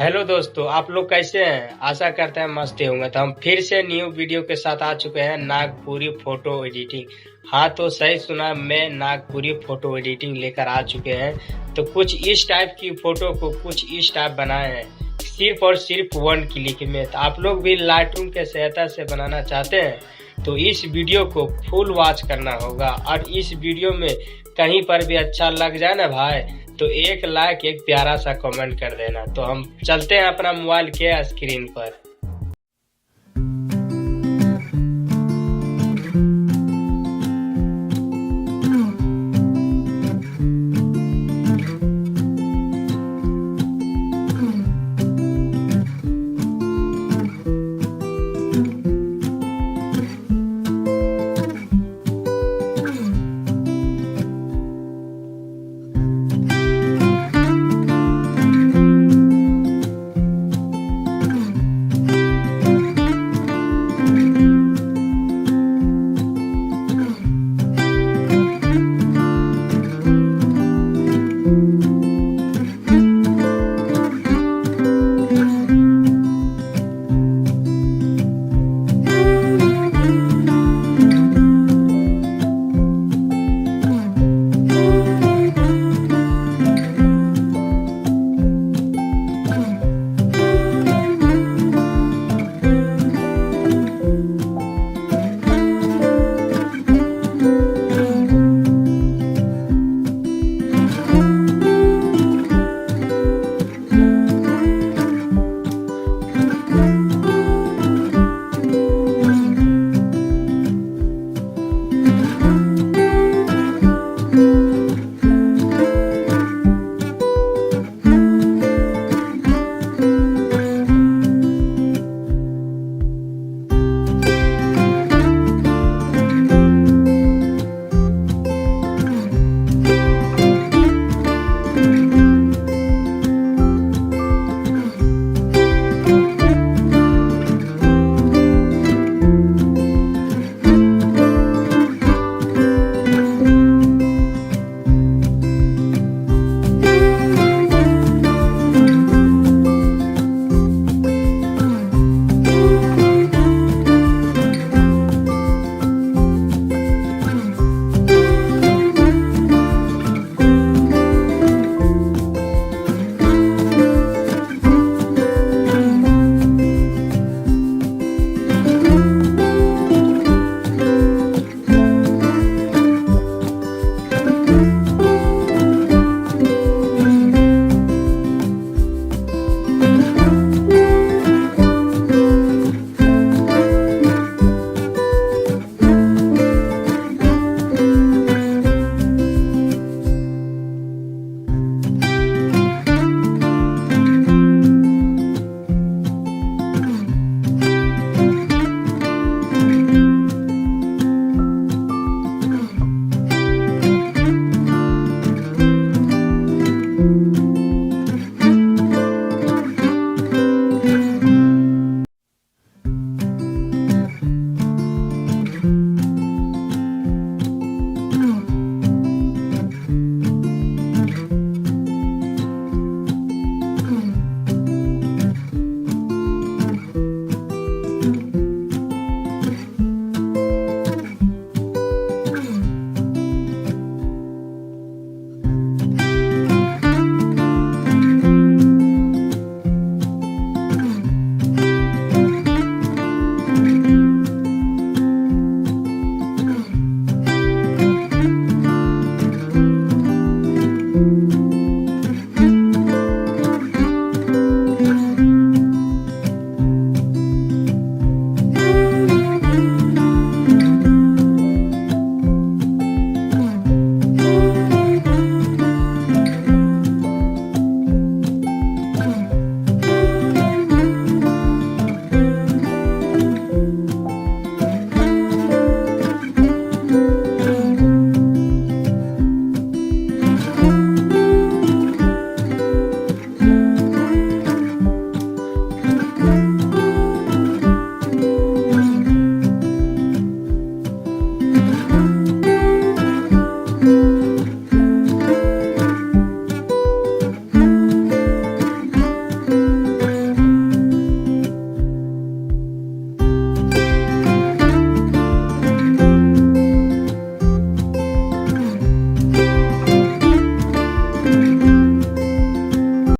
हेलो दोस्तों, आप लोग कैसे हैं? आशा करते हैं मस्त ही होंगे। तो हम फिर से न्यू वीडियो के साथ आ चुके हैं, नागपुरी फोटो एडिटिंग। हाँ, तो सही सुना, मैं नागपुरी फोटो एडिटिंग लेकर आ चुके हैं। तो कुछ इस टाइप की फोटो को कुछ इस टाइप बनाए हैं, सिर्फ और सिर्फ 1 क्लिक में। तो आप लोग भी लाइटरूम के सहायता से बनाना चाहते हैं तो इस वीडियो को फुल वॉच करना होगा। और इस वीडियो में कहीं पर भी अच्छा लग जाए ना भाई, तो एक लाइक, एक प्यारा सा कमेंट कर देना। तो हम चलते हैं अपना मोबाइल के स्क्रीन पर।